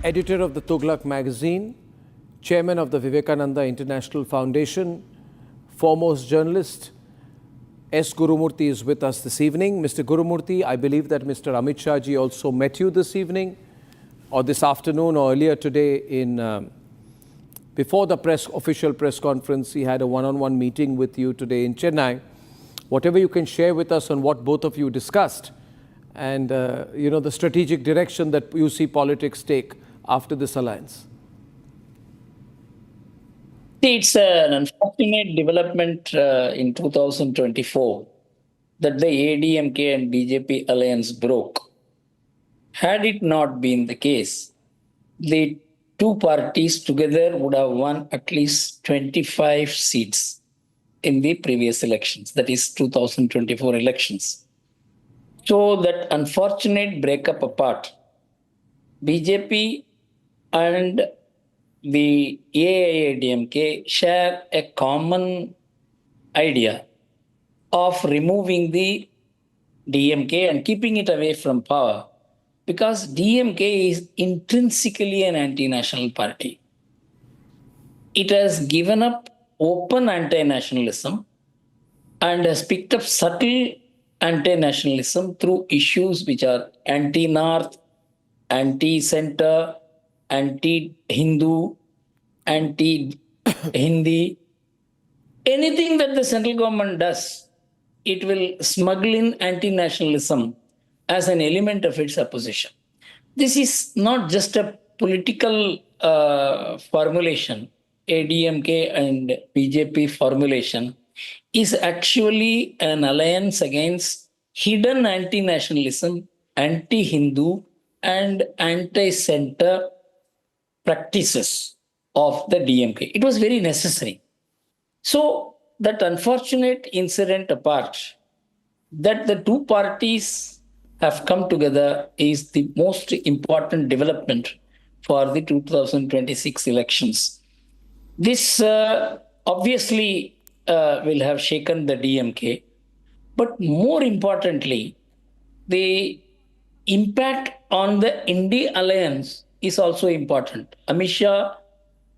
editor of the Tughlak Magazine, chairman of the Vivekananda International Foundation, foremost journalist, S. Gurumurthy is with us this evening. Mr. Gurumurthy, I believe that Mr. Amit Shah ji also met you this evening, or this afternoon, or earlier today before the official press conference. He had a one-on-one meeting with you today in Chennai. Whatever you can share with us on what both of you discussed and, the strategic direction that you see politics take after this alliance. It's an unfortunate development in 2024 that the AIADMK and BJP alliance broke. Had it not been the case, the two parties together would have won at least 25 seats in the previous elections, that is 2024 elections. So that unfortunate breakup apart, BJP and the AIADMK share a common idea of removing the DMK and keeping it away from power, because DMK is intrinsically an anti-national party. It has given up open anti-nationalism and has picked up subtle anti-nationalism through issues which are anti-North, anti-Center, anti-Hindu, anti-Hindi. Anything that the central government does, it will smuggle in anti-nationalism as an element of its opposition. This is not just a political formulation. ADMK and BJP formulation is actually an alliance against hidden anti-nationalism, anti-Hindu, and anti-center practices of the DMK. It was very necessary. So that unfortunate incident apart, that the two parties have come together is the most important development for the 2026 elections. This obviously will have shaken the DMK, but more importantly, the impact on the India alliance is also important. Amit Shah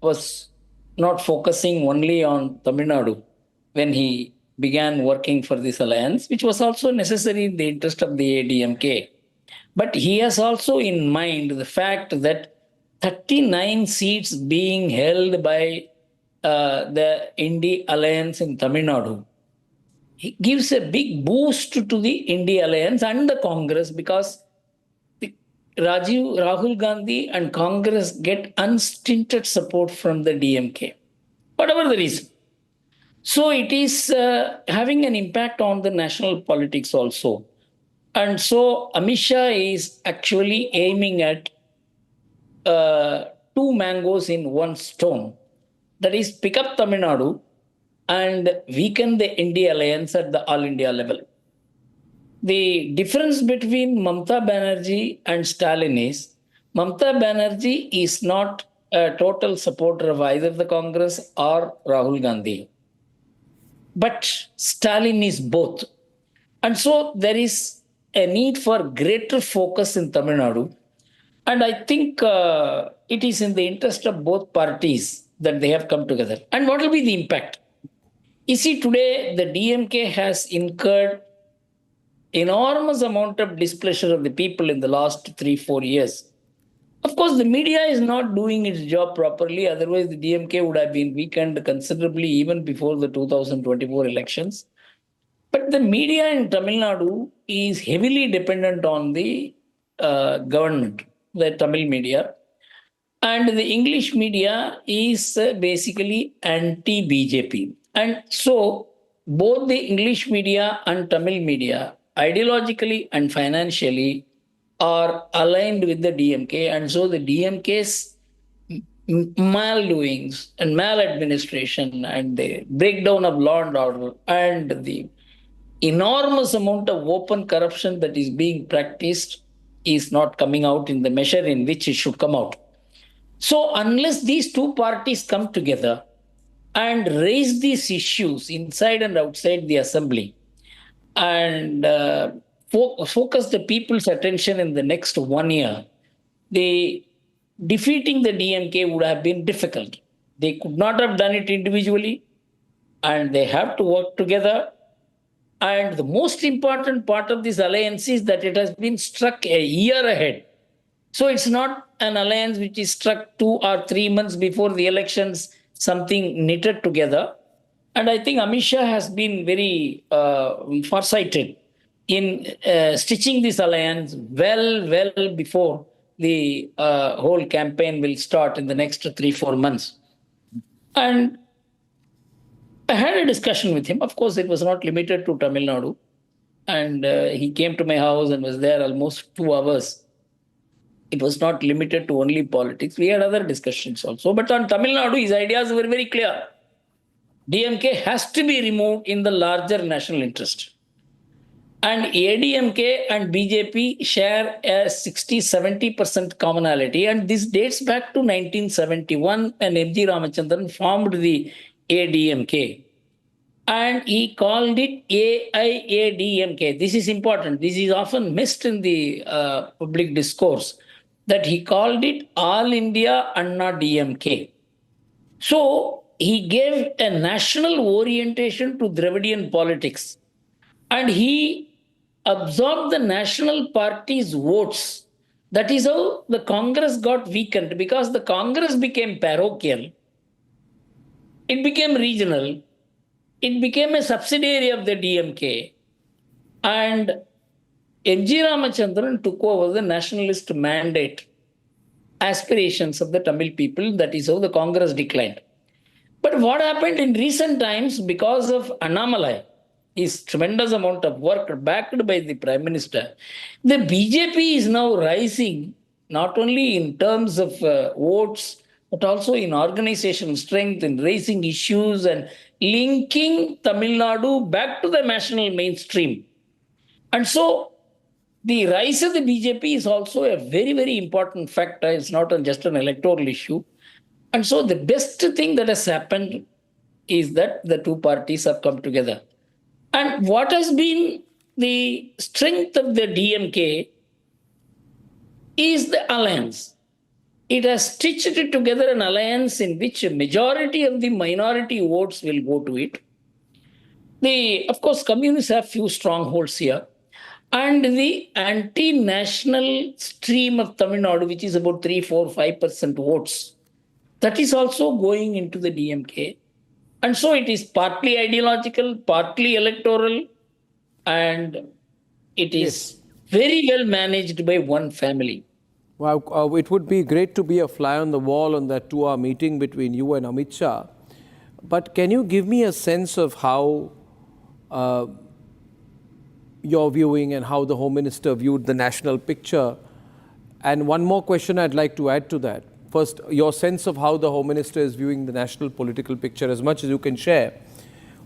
was not focusing only on Tamil Nadu when he began working for this alliance, which was also necessary in the interest of the ADMK. But he has also in mind the fact that 39 seats being held by the India alliance in Tamil Nadu, it gives a big boost to the India alliance and the Congress, because Rahul Gandhi and Congress get unstinted support from the DMK, whatever the reason. So it is having an impact on the national politics also. And so Amit Shah is actually aiming at two mangoes in one stone. That is, pick up Tamil Nadu and weaken the India alliance at the all India level. The difference between Mamata Banerjee and Stalin is Mamata Banerjee is not a total supporter of either the Congress or Rahul Gandhi. But Stalin is both. And so there is a need for greater focus in Tamil Nadu. And I think it is in the interest of both parties that they have come together. And what will be the impact? You see, today the DMK has incurred enormous amount of displeasure of the people in the last 3-4 years. Of course, the media is not doing its job properly. Otherwise, the DMK would have been weakened considerably even before the 2024 elections. But the media in Tamil Nadu is heavily dependent on the government, the Tamil media. And the English media is basically anti-BJP. And so both the English media and Tamil media, ideologically and financially, are aligned with the DMK. And so the DMK's maldoings and maladministration and the breakdown of law and order and the enormous amount of open corruption that is being practiced is not coming out in the measure in which it should come out. So unless these two parties come together and raise these issues inside and outside the assembly and focus the people's attention in the next 1 year, the defeating the DMK would have been difficult. They could not have done it individually, and they have to work together. And the most important part of this alliance is that it has been struck a year ahead. So it's not an alliance which is struck 2 or 3 months before the elections, something knitted together. And I think Amit Shah has been very farsighted in stitching this alliance well before the whole campaign will start in the next 3-4 months. And I had a discussion with him. Of course, it was not limited to Tamil Nadu. And he came to my house and was there almost 2 hours. It was not limited to only politics. We had other discussions also. But on Tamil Nadu, his ideas were very clear. DMK has to be removed in the larger national interest. And ADMK and BJP share a 60-70% commonality. And this dates back to 1971 when M.G. Ramachandran formed the ADMK. And he called it AIADMK. This is important. This is often missed in the public discourse, that he called it All India Anna DMK. So he gave a national orientation to Dravidian politics, and he absorbed the national party's votes. That is how the Congress got weakened, because the Congress became parochial, it became regional, it became a subsidiary of the DMK, and M.G. Ramachandran took over the nationalist mandate aspirations of the Tamil people. That is how the Congress declined. But what happened in recent times, because of Annamalai, his tremendous amount of work backed by the Prime Minister, the BJP is now rising, not only in terms of votes, but also in organizational strength, in raising issues and linking Tamil Nadu back to the national mainstream. And so the rise of the BJP is also a very important factor. It's not just an electoral issue. And so the best thing that has happened is that the two parties have come together. And what has been the strength of the DMK is the alliance. It has stitched together an alliance in which a majority of the minority votes will go to it. Of course, communists have few strongholds here. And the anti-national stream of Tamil Nadu, which is about 3-5% votes, that is also going into the DMK. And so it is partly ideological, partly electoral, and it is very well managed by one family. Well, it would be great to be a fly on the wall on that 2-hour meeting between you and Amit Shah. But can you give me a sense of how you're viewing and how the Home Minister viewed the national picture? And one more question I'd like to add to that. First, your sense of how the Home Minister is viewing the national political picture, as much as you can share.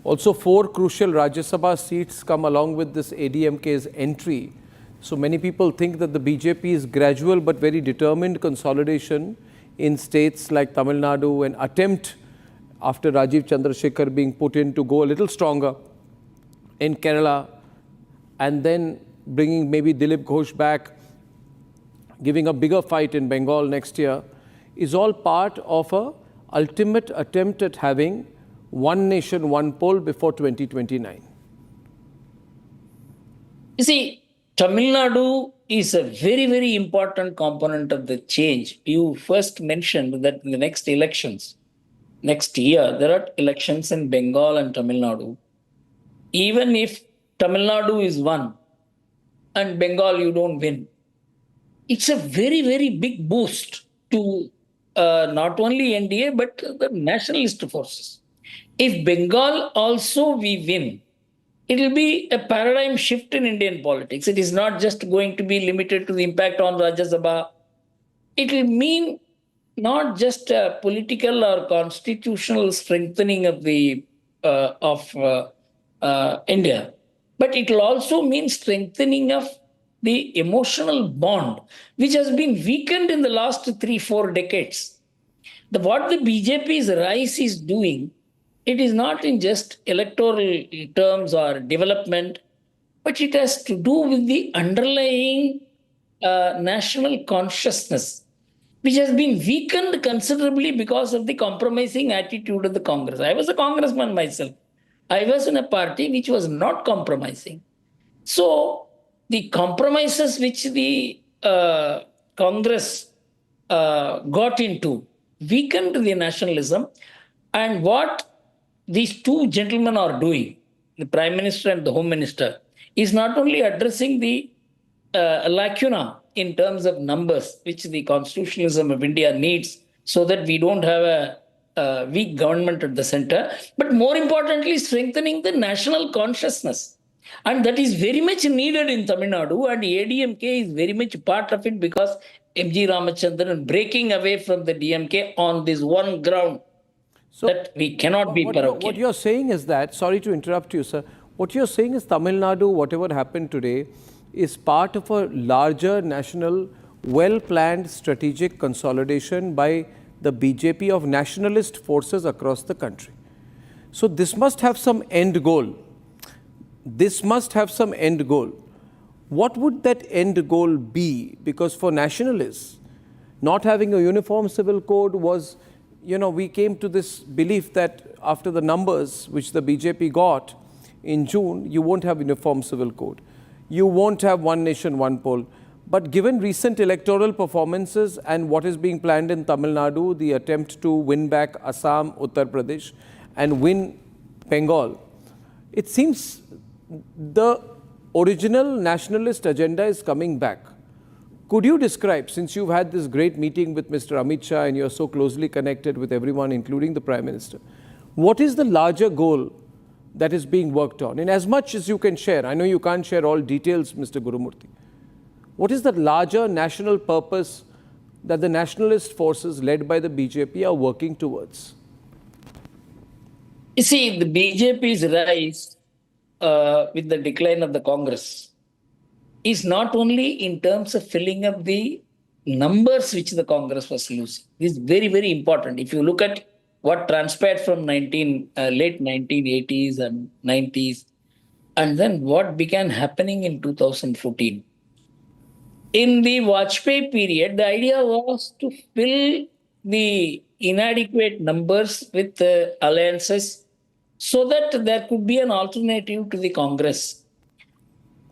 Also, 4 crucial Rajya Sabha seats come along with this ADMK's entry. So many people think that the BJP's gradual but very determined consolidation in states like Tamil Nadu, an attempt after Rajiv Chandrasekhar being put in to go a little stronger in Kerala, and then bringing maybe Dilip Ghosh back, giving a bigger fight in Bengal next year, is all part of an ultimate attempt at having one nation, one poll before 2029. You see, Tamil Nadu is a very important component of the change. You first mentioned that in the next elections, next year, there are elections in Bengal and Tamil Nadu. Even if Tamil Nadu is won and Bengal you don't win, it's a very big boost to not only NDA but the nationalist forces. If Bengal also we win, it will be a paradigm shift in Indian politics. It is not just going to be limited to the impact on Rajya Sabha. It will mean not just a political or constitutional strengthening of the India, but it will also mean strengthening of the emotional bond, which has been weakened in the last 3-4 decades. What the BJP's rise is doing, it is not in just electoral terms or development, but it has to do with the underlying national consciousness. which has been weakened considerably because of the compromising attitude of the Congress. I was a congressman myself. I was in a party which was not compromising. So the compromises which the Congress got into weakened the nationalism. And what these two gentlemen are doing, the Prime Minister and the Home Minister, is not only addressing the lacuna in terms of numbers, which the constitutionalism of India needs so that we don't have a weak government at the center, but more importantly, strengthening the national consciousness. And that is very much needed in Tamil Nadu, and ADMK is very much part of it because MG Ramachandran breaking away from the DMK on this one ground that we cannot be parochial. What you're saying is that, sorry to interrupt you, sir, what you're saying is Tamil Nadu, whatever happened today, is part of a larger national, well-planned strategic consolidation by the BJP of nationalist forces across the country. So this must have some end goal. This must have some end goal. What would that end goal be? Because for nationalists, not having a uniform civil code was, we came to this belief that after the numbers which the BJP got in June, you won't have uniform civil code. You won't have one nation, one poll. But given recent electoral performances and what is being planned in Tamil Nadu, the attempt to win back Assam, Uttar Pradesh, and win Bengal, it seems the original nationalist agenda is coming back. Could you describe, since you've had this great meeting with Mr. Amit Shah and you're so closely connected with everyone, including the Prime Minister, what is the larger goal that is being worked on? In as much as you can share, I know you can't share all details, Mr. Gurumurthy. What is the larger national purpose that the nationalist forces led by the BJP are working towards? You see, the BJP's rise with the decline of the Congress is not only in terms of filling up the numbers which the Congress was losing. This is very, very important. If you look at what transpired from late 1980s and 90s, and then what began happening in 2014. In the Vajpayee period, the idea was to fill the inadequate numbers with alliances so that there could be an alternative to the Congress.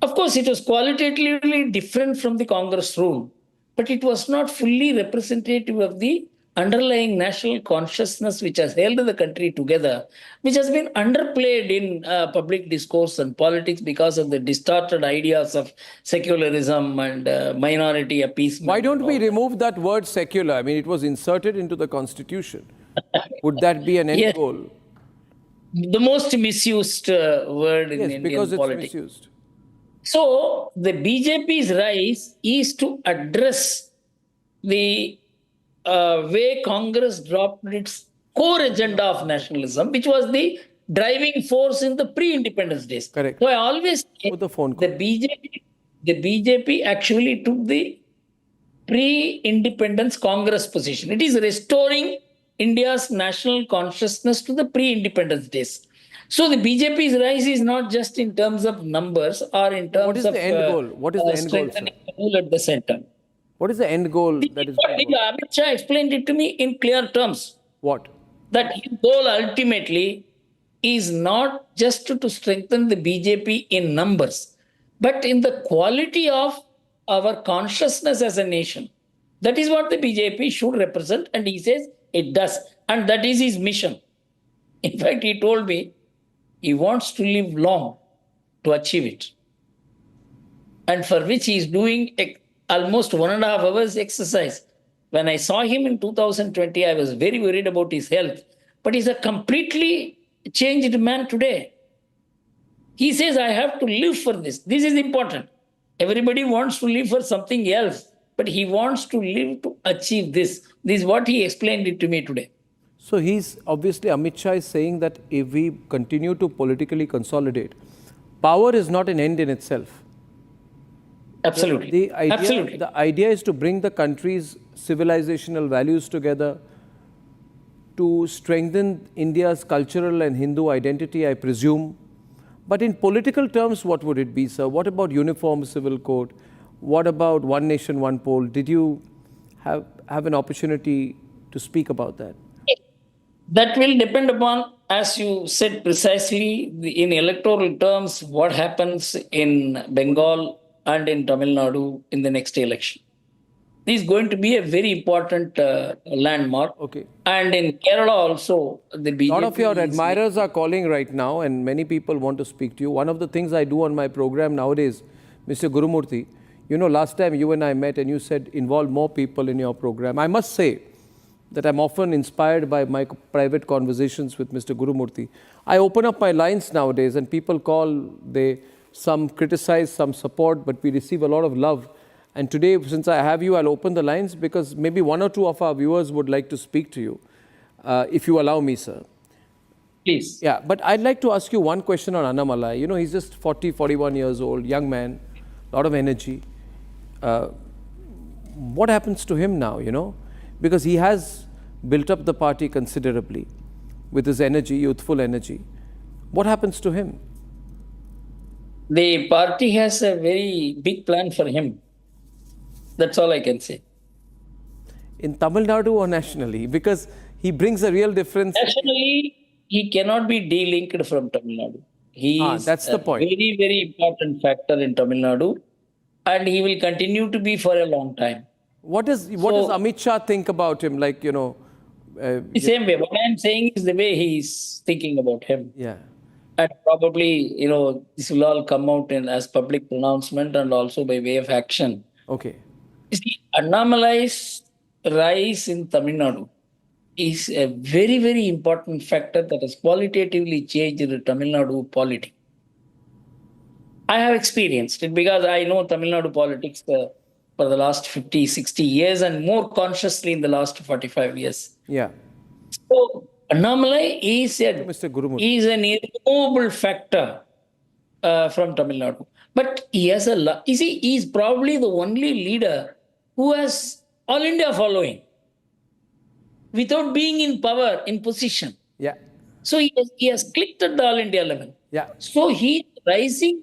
Of course, it was qualitatively different from the Congress rule, but it was not fully representative of the underlying national consciousness which has held the country together, which has been underplayed in public discourse and politics because of the distorted ideas of secularism and minority appeasement. Why don't we remove that word secular? I mean, it was inserted into the constitution. Would that be an end goal? The most misused word in Indian because politics. It's misused. So the BJP's rise is to address the way Congress dropped its core agenda of nationalism, which was the driving force in the pre-independence days. Correct. So I always say the BJP actually took the pre-independence Congress position. It is restoring India's national consciousness to the pre-independence days. So the BJP's rise is not just in terms of numbers or in terms of... What is the end goal? What is the end goal, sir? The rule at the center. What is the end goal that is being worked? Amit Shah explained it to me in clear terms. What? That his goal ultimately is not just to strengthen the BJP in numbers, but in the quality of our consciousness as a nation. That is what the BJP should represent, and he says it does. And that is his mission. In fact, he told me he wants to live long to achieve it. And for which he is doing almost 1.5 hours exercise. When I saw him in 2020, I was very worried about his health. But he's a completely changed man today. He says, I have to live for this. This is important. Everybody wants to live for something else, but he wants to live to achieve this. This is what he explained it to me today. So he's obviously, Amit Shah is saying that if we continue to politically consolidate, power is not an end in itself. Absolutely. The idea is to bring the country's civilizational values together, to strengthen India's cultural and Hindu identity, I presume. But in political terms, what would it be, sir? What about uniform civil code? What about one nation, one poll? Did you have an opportunity to speak about that? That will depend upon, as you said precisely, in electoral terms, what happens in Bengal and in Tamil Nadu in the next election. This is going to be a very important landmark. Okay. And in Kerala also, the BJP. A lot of your admirers are calling right now, and many people want to speak to you. One of the things I do on my program nowadays, Mr. Gurumurthy, you know, last time you and I met and you said involve more people in your program. I must say that I'm often inspired by my private conversations with Mr. Gurumurthy. I open up my lines nowadays and people call, some criticize, some support, but we receive a lot of love. And today, since I have you, I'll open the lines because maybe one or two of our viewers would like to speak to you, if you allow me, sir. Please. Yeah, but I'd like to ask you one question on Annamalai. You know, he's just 40, 41 years old, young man, a lot of energy. What happens to him now, you know? Because he has built up the party considerably with his energy, youthful energy. What happens to him? The party has a very big plan for him. That's all I can say. In Tamil Nadu or nationally? Because he brings a real difference. Nationally, he cannot be delinked from Tamil Nadu. He is that's the point. Very, very important factor in Tamil Nadu, and he will continue to be for a long time. What does Amit Shah think about him? Like, you know... the same way. What I am saying is the way he is thinking about him. Yeah. And probably, you know, this will all come out as public pronouncement and also by way of action. Okay. You see, Annamalai's rise in Tamil Nadu is a very, very important factor that has qualitatively changed the Tamil Nadu polity. I have experienced it because I know Tamil Nadu politics for the last 50, 60 years and more consciously in the last 45 years. Yeah. So, Annamalai is an irremovable factor from Tamil Nadu. But he has he is probably the only leader who has all India following without being in power, in position. Yeah. So he has clicked at the all India level. Yeah. So he is rising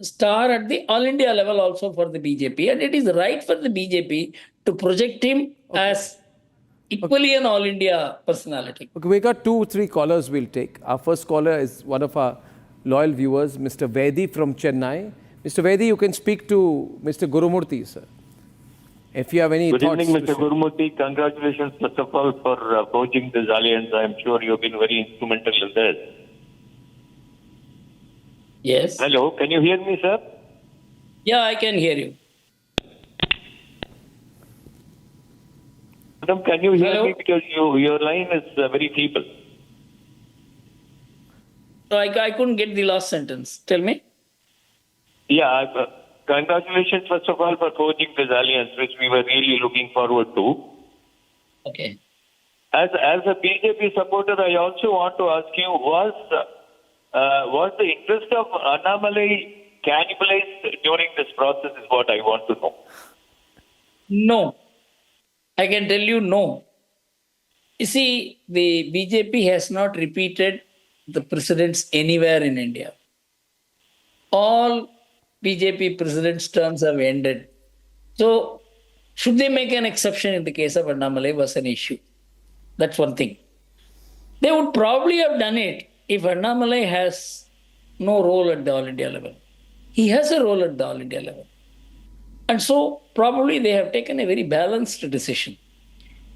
star at the all India level also for the BJP. And it is right for the BJP to project him as equally an all India personality. Okay, we got 2-3 callers we'll take. Our first caller is one of our loyal viewers, Mr. Vedi from Chennai. Mr. Vedi, you can speak to Mr. Gurumurthy, sir. If you have any thoughts. Good evening, Mr. Gurumurthy. Congratulations, first of all, for forging this alliance. I am sure you've been very instrumental in this. Yes. Hello, can you hear me, sir? Yeah, I can hear you. Madam, can you hear Hello? me? Because your line is very feeble. So I couldn't get the last sentence. Tell me. Yeah, congratulations, first of all, for forging this alliance, which we were really looking forward to. Okay. As a BJP supporter, I also want to ask you, was the interest of Annamalai cannibalized during this process is what I want to know. No. I can tell you no. You see, the BJP has not repeated the precedents anywhere in India. All BJP presidents' terms have ended. So, should they make an exception in the case of Annamalai was an issue. That's one thing. They would probably have done it if Annamalai has no role at the All India level. He has a role at the All India level. And so, probably they have taken a very balanced decision,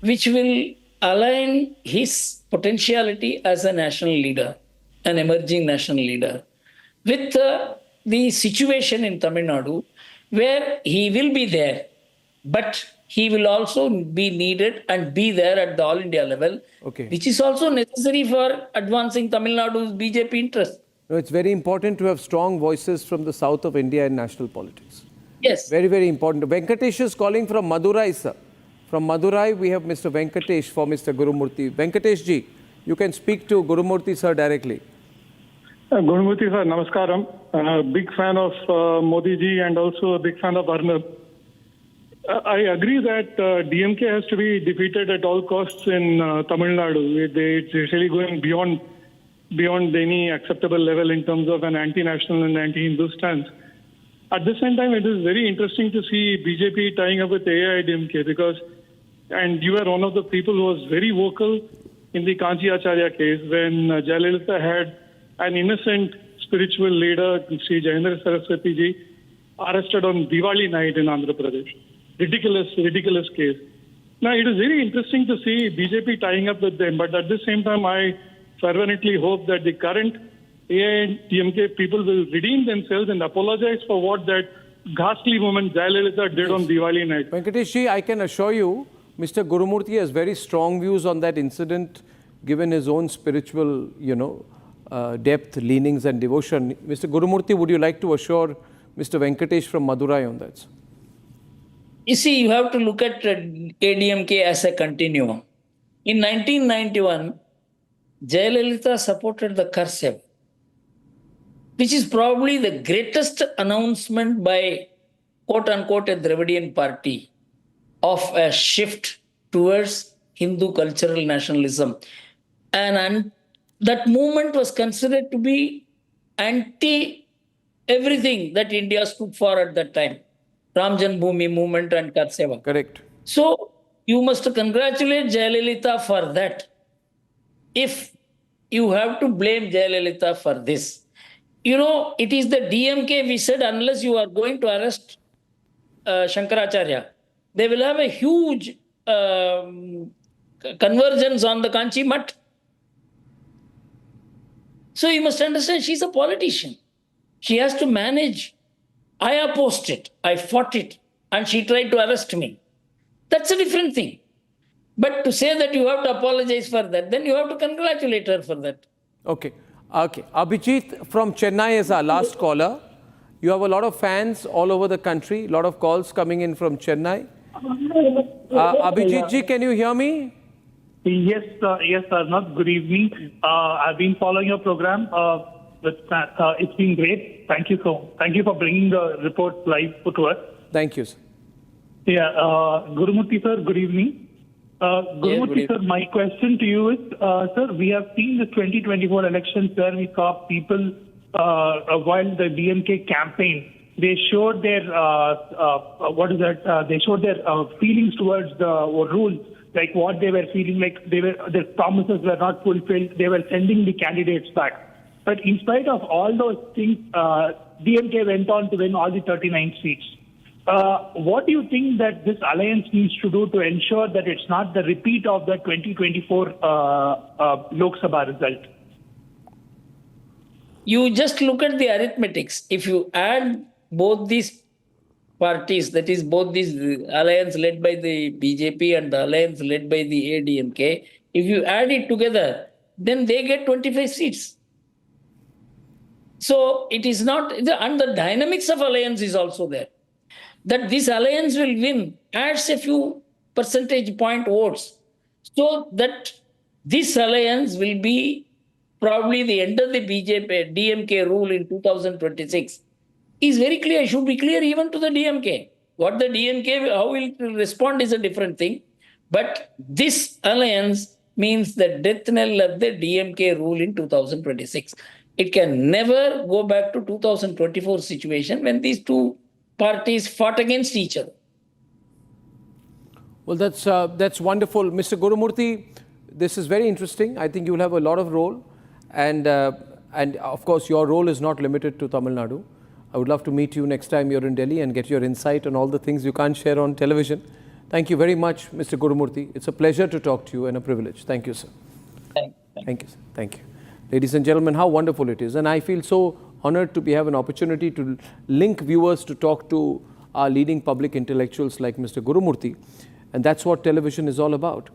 which will align his potentiality as a national leader, an emerging national leader, with the situation in Tamil Nadu, where he will be there, but he will also be needed and be there at the All India level, which is also necessary for advancing Tamil Nadu's BJP interest. No, it's very important to have strong voices from the south of India in national politics. Yes. Very, very important. Venkatesh is calling from Madurai, sir. From Madurai, we have Mr. Venkatesh for Mr. Gurumurthy. Venkatesh ji, you can speak to Gurumurthy, sir, directly. Gurumurthy, sir, namaskaram. A big fan of Modi ji and also a big fan of Arnab. I agree that DMK has to be defeated at all costs in Tamil Nadu. It's really going beyond any acceptable level in terms of an anti-national and anti-Hindu stance. At the same time, it is very interesting to see BJP tying up with AIADMK because and you were one of the people who was very vocal in the Kanchi Acharya case when Jayalalitha had an innocent spiritual leader, Sri Jayendra Saraswati ji, arrested on Diwali night in Andhra Pradesh. Ridiculous case. Now, it is very interesting to see BJP tying up with them, but at the same time, I fervently hope that the current AIADMK people will redeem themselves and apologize for what that ghastly woman Jayalalitha did on Diwali night. Venkatesh ji, I can assure you, Mr. Gurumurthy has very strong views on that incident, given his own spiritual, depth, leanings and devotion. Mr. Gurumurthy, would you like to assure Mr. Venkatesh from Madurai on that? You see, you have to look at ADMK as a continuum. In 1991, Jayalalitha supported the Karsev, which is probably the greatest announcement by quote-unquote a Dravidian party of a shift towards Hindu cultural nationalism. And that movement was considered to be anti-everything that India stood for at that time. Ram Janmabhoomi movement and Karseva. Correct. So you must congratulate Jayalalitha for that. If you have to blame Jayalalitha for this, it is the DMK, we said, unless you are going to arrest Shankaracharya, they will have a huge convergence on the Kanchi Mutt. So you must understand, she's a politician. She has to manage. I opposed it, I fought it, and she tried to arrest me. That's a different thing. But to say that you have to apologize for that, then you have to congratulate her for that. Okay. Abhijit from Chennai is our last caller. You have a lot of fans all over the country, a lot of calls coming in from Chennai. Abhijit ji, can you hear me? Yes, Arnab, good evening. I've been following your program. It's been great. Thank you for bringing the report live to us. Thank you, sir. Yeah, Gurumurthy sir, good evening. Gurumurthy sir, my question to you is, sir, we have seen the 2024 elections where we saw people, while the DMK campaign, they showed their, they showed their feelings towards the rules, like what they were feeling like their promises were not fulfilled. They were sending the candidates back. But in spite of all those things, DMK went on to win all the 39 seats. What do you think that this alliance needs to do to ensure that it's not the repeat of the 2024 Lok Sabha result? You just look at the arithmetics. If you add both these parties, that is both these alliance led by the BJP and the alliance led by the ADMK, if you add it together, then they get 25 seats. So it is not, and the dynamics of alliance is also there. That this alliance will win adds a few percentage point votes. So that this alliance will be probably the end of the BJP DMK rule in 2026 is very clear, should be clear even to the DMK. What the DMK, how it will respond is a different thing. But this alliance means the death knell of the DMK rule in 2026. It can never go back to 2024 situation when these two parties fought against each other. Well, that's wonderful. Mr. Gurumurthy, this is very interesting. I think you'll have a lot of role. And of course, your role is not limited to Tamil Nadu. I would love to meet you next time you're in Delhi and get your insight on all the things you can't share on television. Thank you very much, Mr. Gurumurthy. It's a pleasure to talk to you and a privilege. Thank you, sir. Thank you, sir. Thank you. Ladies and gentlemen, how wonderful it is. And I feel so honored to have an opportunity to link viewers to talk to our leading public intellectuals like Mr. Gurumurthy. And that's what television is all about.